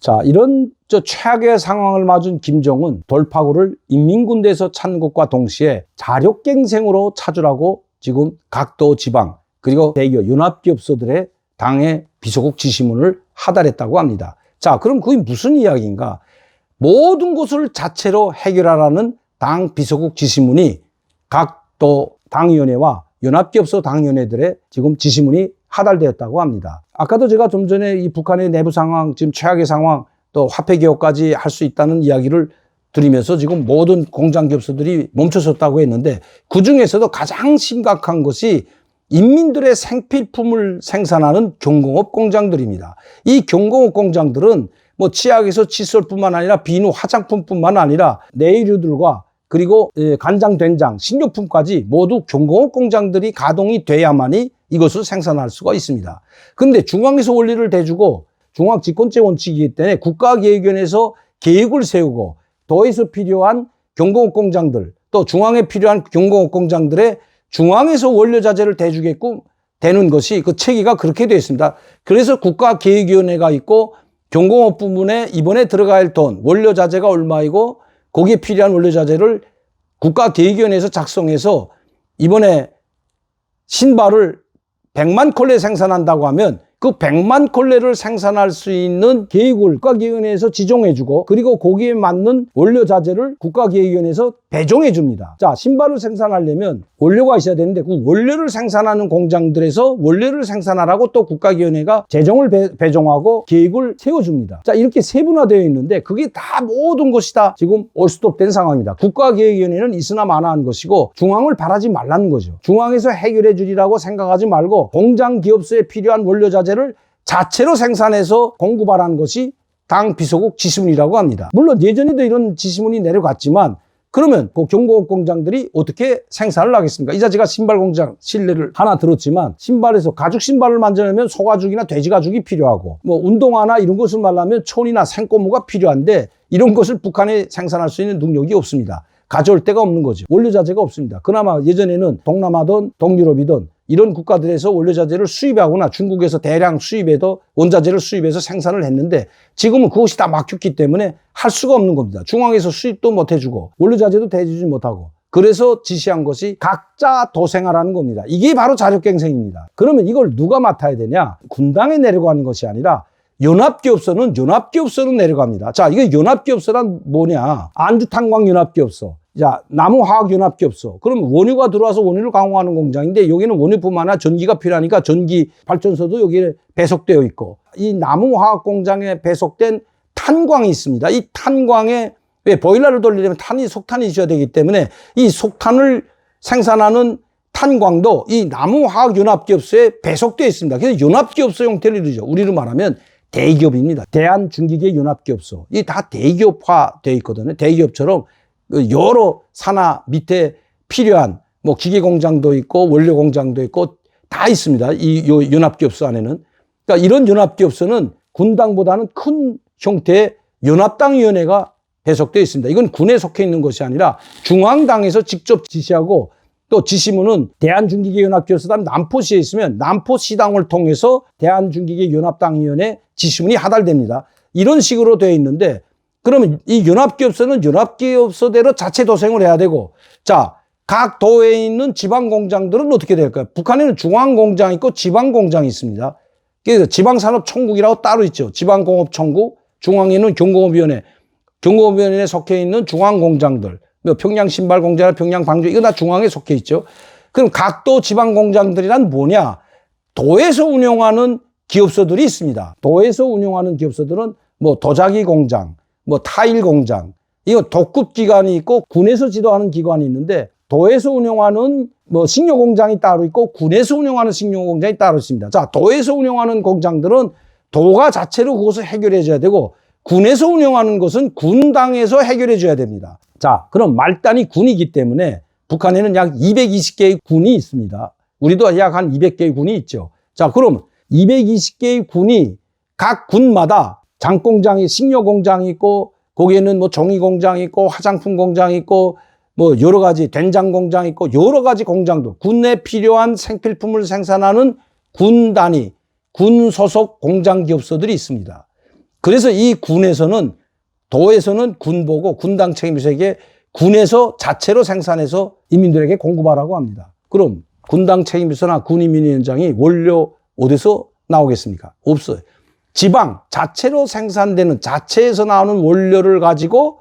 자, 이런 최악의 상황을 맞은 김정은 돌파구를 인민군대에서 찾는 것과 동시에 자력갱생으로 찾으라고 지금 각도 지방 그리고 대기업 연합기업소들의 당의 비서국 지시문을 하달했다고 합니다. 자, 그럼 그게 무슨 이야기인가? 모든 것을 자체로 해결하라는 당 비서국 지시문이 각도 당위원회와 연합기업소 당위원회들의 지금 지시문이 하달되었다고 합니다. 아까도 제가 좀 전에 이 북한의 내부 상황, 지금 최악의 상황, 또 화폐 개혁까지 할 수 있다는 이야기를 드리면서 지금 모든 공장기업소들이 멈춰섰다고 했는데 그 중에서도 가장 심각한 것이 인민들의 생필품을 생산하는 경공업 공장들입니다. 이 경공업 공장들은 뭐 치약에서 칫솔뿐만 아니라 비누, 화장품뿐만 아니라 내유류들과 그리고 간장, 된장, 식료품까지 모두 경공업 공장들이 가동이 돼야만이 이것을 생산할 수가 있습니다. 그런데 중앙에서 원리를 대주고 중앙 집권제 원칙이기 때문에 국가계획위원회에서 계획을 세우고 도에서 필요한 경공업 공장들 또 중앙에 필요한 경공업 공장들의 중앙에서 원료자재를 대주게끔 되는 것이 그 체계가 그렇게 되어 있습니다. 그래서 국가계획위원회가 있고 경공업 부문에 이번에 들어갈 할 돈, 원료자재가 얼마이고 거기에 필요한 원료자재를 국가계획위원회에서 작성해서 이번에 신발을 100만 컬레 생산한다고 하면 그 100만 컬레를 생산할 수 있는 계획을 국가계획위원회에서 지정해주고 그리고 거기에 맞는 원료자재를 국가계획위원회에서 배정해줍니다. 자, 신발을 생산하려면 원료가 있어야 되는데 그 원료를 생산하는 공장들에서 원료를 생산하라고 또 국가계획위원회가 재정을 배정하고 계획을 세워줍니다. 자, 이렇게 세분화되어 있는데 그게 다 모든 것이 다 지금 올스톱된 상황입니다. 국가계획위원회는 있으나 마나한 것이고 중앙을 바라지 말라는 거죠. 중앙에서 해결해 주리라고 생각하지 말고 공장 기업소에 필요한 원료자재를 자체로 생산해서 공급하라는 것이 당 비서국 지시문이라고 합니다. 물론 예전에도 이런 지시문이 내려갔지만 그러면 그 경공업 공장들이 어떻게 생산을 하겠습니까? 이자 제가 신발 공장 실례를 하나 들었지만 신발에서 가죽 신발을 만들려면 소가죽이나 돼지가죽이 필요하고 뭐 운동화나 이런 것을 말하면 천이나 생고무가 필요한데 이런 것을 북한에 생산할 수 있는 능력이 없습니다. 가져올 데가 없는 거죠. 원료자재가 없습니다. 그나마 예전에는 동남아든 동유럽이든 이런 국가들에서 원료자재를 수입하거나 중국에서 대량 수입해서 원자재를 수입해서 생산을 했는데 지금은 그것이 다 막혔기 때문에 할 수가 없는 겁니다. 중앙에서 수입도 못 해주고 원료자재도 대주지 못하고 그래서 지시한 것이 각자 도생하라는 겁니다. 이게 바로 자력갱생입니다. 그러면 이걸 누가 맡아야 되냐? 군당에 내려가는 것이 아니라 연합기업소는 내려갑니다. 자, 이게 연합기업소란 뭐냐? 안주탄광연합기업소. 자, 나무화학연합기업소. 그럼 원유가 들어와서 원유를 강화하는 공장인데 여기는 원유뿐만 아니라 전기가 필요하니까 전기 발전소도 여기에 배속되어 있고 이 나무화학 공장에 배속된 탄광이 있습니다. 이 탄광에 왜 보일러를 돌리려면 속탄이 있어야 되기 때문에 이 속탄을 생산하는 탄광도 이 나무화학연합기업소에 배속되어 있습니다. 그래서 연합기업소 형태를 이루죠. 우리로 말하면 대기업입니다. 대한중기계연합기업소. 이 다 대기업화되어 있거든요. 대기업처럼 여러 산하 밑에 필요한 뭐 기계 공장도 있고 원료 공장도 있고 다 있습니다. 이 연합기업소 안에는. 그러니까 이런 연합기업소는 군당보다는 큰 형태의 연합당위원회가 배속되어 있습니다. 이건 군에 속해 있는 것이 아니라 중앙당에서 직접 지시하고 또 지시문은 대한중기계연합기업소단 남포시에 있으면 남포시당을 통해서 대한중기계연합당위원회 지시문이 하달됩니다. 이런 식으로 되어 있는데 그러면 이 연합기업소는 연합기업소대로 자체 도생을 해야 되고 자, 각 도에 있는 지방공장들은 어떻게 될까요? 북한에는 중앙공장이 있고 지방공장이 있습니다. 그래서 지방산업총국이라고 따로 있죠. 지방공업총국, 중앙에는 경공업위원회, 경공업위원회에 속해 있는 중앙공장들, 평양 신발공장, 평양 방주 이거 다 중앙에 속해 있죠. 그럼 각도 지방공장들이란 뭐냐? 도에서 운영하는 기업소들이 있습니다. 도에서 운영하는 기업소들은 뭐 도자기 공장, 뭐 타일 공장, 이거 독급 기관이 있고 군에서 지도하는 기관이 있는데 도에서 운영하는 뭐 식료 공장이 따로 있고 군에서 운영하는 식료 공장이 따로 있습니다. 자, 도에서 운영하는 공장들은 도가 자체로 그것을 해결해 줘야 되고 군에서 운영하는 것은 군당에서 해결해 줘야 됩니다. 자, 그럼 말단이 군이기 때문에 북한에는 약 220개의 군이 있습니다. 우리도 약 한 200개의 군이 있죠. 자, 그럼 220개의 군이 각 군마다 장공장이 식료 공장이 있고 거기에는 뭐 종이 공장이 있고 화장품 공장이 있고 뭐 여러 가지 된장 공장이 있고 여러 가지 공장도 군에 필요한 생필품을 생산하는 군 단위, 군 소속 공장 기업소들이 있습니다. 그래서 이 군에서는 도에서는 군보고 군당 책임자에게 군에서 자체로 생산해서 인민들에게 공급하라고 합니다. 그럼 군당 책임자나 군인민위원장이 원료 어디서 나오겠습니까? 없어요. 지방 자체로 생산되는 자체에서 나오는 원료를 가지고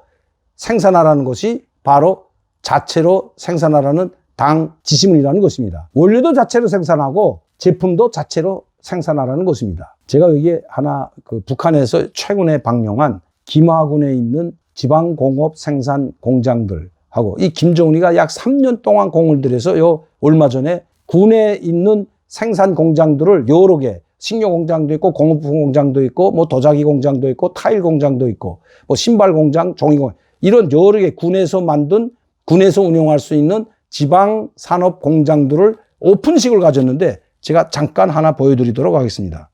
생산하라는 것이 바로 자체로 생산하라는 당 지시문이라는 것입니다. 원료도 자체로 생산하고 제품도 자체로 생산하라는 것입니다. 제가 여기에 하나 북한에서 최근에 방영한 김화군에 있는 지방공업 생산 공장들하고 이 김정은이가 약 3년 동안 공을 들여서 얼마 전에 군에 있는 생산 공장들을 여러 개 식료 공장도 있고 공업품 공장도 있고 뭐 도자기 공장도 있고 타일 공장도 있고 뭐 신발 공장, 종이 공장 이런 여러 개 군에서 만든 군에서 운영할 수 있는 지방 산업 공장들을 오픈식을 가졌는데 제가 잠깐 하나 보여드리도록 하겠습니다.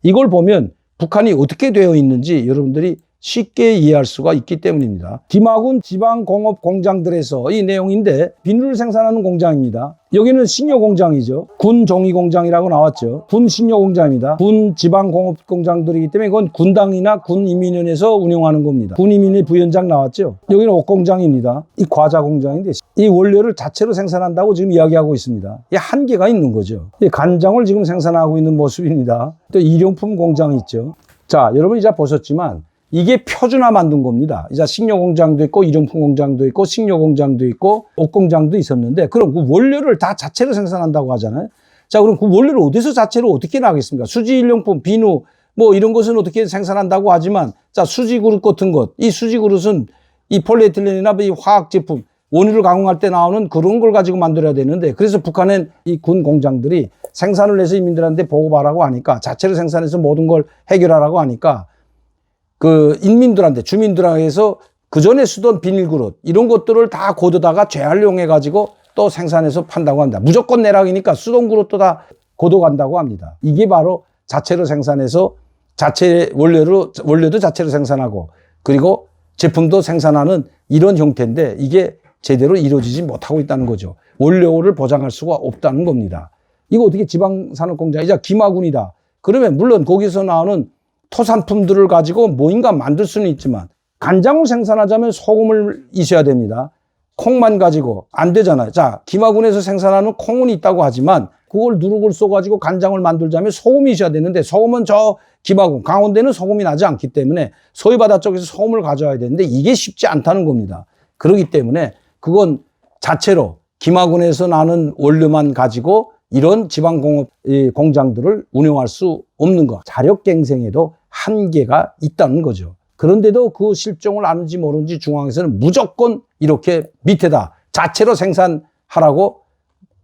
이걸 보면 북한이 어떻게 되어 있는지 여러분들이 쉽게 이해할 수가 있기 때문입니다. 김화군 지방공업 공장들에서 이 내용인데 비누를 생산하는 공장입니다. 여기는 식료 공장이죠. 군 종이 공장이라고 나왔죠. 군 식료 공장입니다. 군 지방공업 공장들이기 때문에 이건 군당이나 군인민위원회에서 운영하는 겁니다. 군인민위 부위원장 나왔죠. 여기는 옷 공장입니다. 이 과자 공장인데 이 원료를 자체로 생산한다고 지금 이야기하고 있습니다. 이 한계가 있는 거죠. 이 간장을 지금 생산하고 있는 모습입니다. 또 일용품 공장이 있죠. 자, 여러분 이제 보셨지만 이게 표준화 만든 겁니다. 이제 식료 공장도 있고 일용품 공장도 있고 식료 공장도 있고 옷 공장도 있었는데 그럼 그 원료를 다 자체로 생산한다고 하잖아요. 자, 그럼 그 원료를 어디서 자체로 어떻게 나겠습니까? 수지 일용품, 비누 뭐 이런 것은 어떻게 생산한다고 하지만 자, 수지 그릇 같은 것, 이 수지 그릇은 이 폴리에틸렌이나 이 화학 제품 원유를 가공할 때 나오는 그런 걸 가지고 만들어야 되는데 그래서 북한은 이 군 공장들이 생산을 해서 인민들한테 보급하라고 하니까 자체로 생산해서 모든 걸 해결하라고 하니까 그 인민들한테 주민들에게서 그 전에 쓰던 비닐그릇 이런 것들을 다 고도다가 재활용해 가지고 또 생산해서 판다고 합니다. 무조건 내락이니까 쓰던 그릇도 다 고도간다고 합니다. 이게 바로 자체로 생산해서 자체 원료도 자체로 생산하고 그리고 제품도 생산하는 이런 형태인데 이게 제대로 이루어지지 못하고 있다는 거죠. 원료를 보장할 수가 없다는 겁니다. 이거 어떻게 지방산업공장이자 김화군이다. 그러면 물론 거기서 나오는 토산품들을 가지고 뭐인가 만들 수는 있지만 간장을 생산하자면 소금을 있어야 됩니다. 콩만 가지고 안 되잖아요. 자, 김화군에서 생산하는 콩은 있다고 하지만 그걸 누룩을 써가지고 간장을 만들자면 소금이 있어야 되는데 소금은 저 김화군, 강원도에는 소금이 나지 않기 때문에 서해바다 쪽에서 소금을 가져와야 되는데 이게 쉽지 않다는 겁니다. 그렇기 때문에 그건 자체로 김화군에서 나는 원료만 가지고 이런 지방공업 공장들을 운영할 수 없는 것. 자력갱생에도 한계가 있다는 거죠. 그런데도 그 실정을 아는지 모르는지 중앙에서는 무조건 이렇게 밑에다 자체로 생산하라고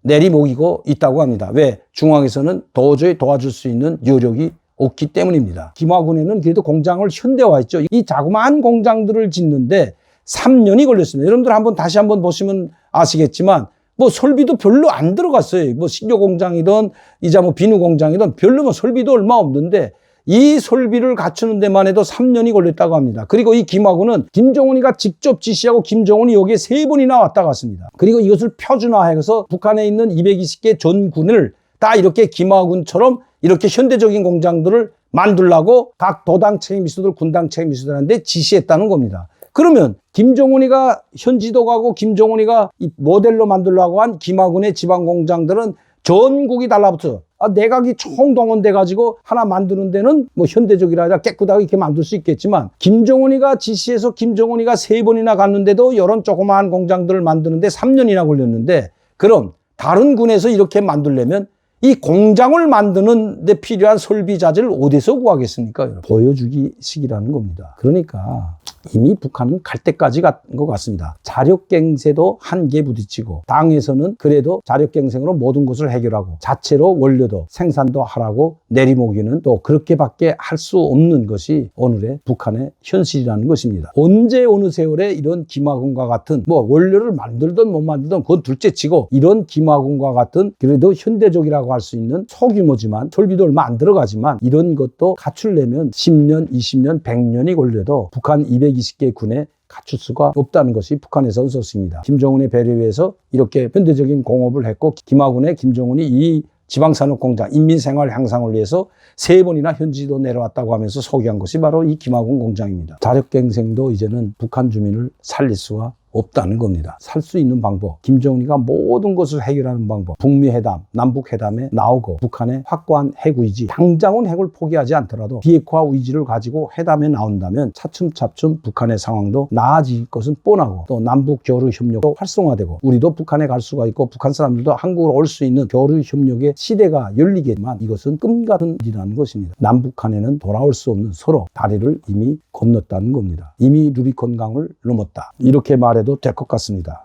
내리먹이고 있다고 합니다. 왜? 중앙에서는 도저히 도와줄 수 있는 여력이 없기 때문입니다. 김화군에는 그래도 공장을 현대화했죠. 이 자그마한 공장들을 짓는데 3년이 걸렸습니다. 여러분들 다시 한번 보시면 아시겠지만 뭐 설비도 별로 안 들어갔어요. 뭐 식료 공장이든 이제 뭐 비누 공장이든 별로 뭐 설비도 얼마 없는데 이 설비를 갖추는 데만 해도 3년이 걸렸다고 합니다. 그리고 이 김화군은 김정은이가 직접 지시하고 김정은이 여기에 3번이나 왔다 갔습니다. 그리고 이것을 표준화해서 북한에 있는 220개 전군을 다 이렇게 김화군처럼 이렇게 현대적인 공장들을 만들라고 각 도당 책임이수들, 군당 책임이수들한테 지시했다는 겁니다. 그러면 김정은이가 현지도가고 김정은이가 이 모델로 만들려고 한 김화군의 지방공장들은 전국이 달라붙어 내각이 총동원돼 가지고 하나 만드는 데는 뭐 현대적이라 아니라 깨끗하게 이렇게 만들 수 있겠지만 김정은이가 지시해서 김정은이가 3번이나 갔는데도 이런 조그마한 공장들을 만드는데 3년이나 걸렸는데 그럼 다른 군에서 이렇게 만들려면 이 공장을 만드는 데 필요한 설비 자재를 어디서 구하겠습니까? 여러분? 보여주기식이라는 겁니다. 그러니까 이미 북한은 갈 때까지 간 것 같습니다. 자력갱생도 한계에 부딪히고 당에서는 그래도 자력갱생으로 모든 것을 해결하고 자체로 원료도 생산도 하라고 내리먹이는 또 그렇게밖에 할 수 없는 것이 오늘의 북한의 현실이라는 것입니다. 언제 어느 세월에 이런 김화군과 같은 뭐 원료를 만들든 못 만들든 그건 둘째치고 이런 김화군과 같은 그래도 현대적이라고 할 수 있는 소규모지만 설비도 얼마 안 들어가지만 이런 것도 갖추려면 10년, 20년, 100년이 걸려도 북한 220개 군에 갖출 수가 없다는 것이 북한에서 소식입니다. 김정은의 배려에 의해서 이렇게 현대적인 공업을 했고 김화군의 김정은이 이 지방산업공장 인민생활 향상을 위해서 3번이나 현지도 내려왔다고 하면서 소개한 것이 바로 이 김학원 공장입니다. 자력갱생도 이제는 북한 주민을 살릴 수가 없다는 겁니다. 살 수 있는 방법, 김정은이가 모든 것을 해결하는 방법, 북미회담, 남북회담에 나오고 북한의 확고한 핵의지, 당장은 핵을 포기하지 않더라도 비핵화 의지를 가지고 회담에 나온다면 차츰차츰 북한의 상황도 나아질 것은 뻔하고 또 남북 교류 협력도 활성화되고 우리도 북한에 갈 수가 있고 북한 사람들도 한국으로 올 수 있는 교류 협력의 시대가 열리겠지만 이것은 꿈 같은 일이라는 것입니다. 남북한에는 돌아올 수 없는 서로 다리를 이미 건넜다는 겁니다. 이미 루비콘 강을 넘었다. 이렇게 말해도 될 것 같습니다.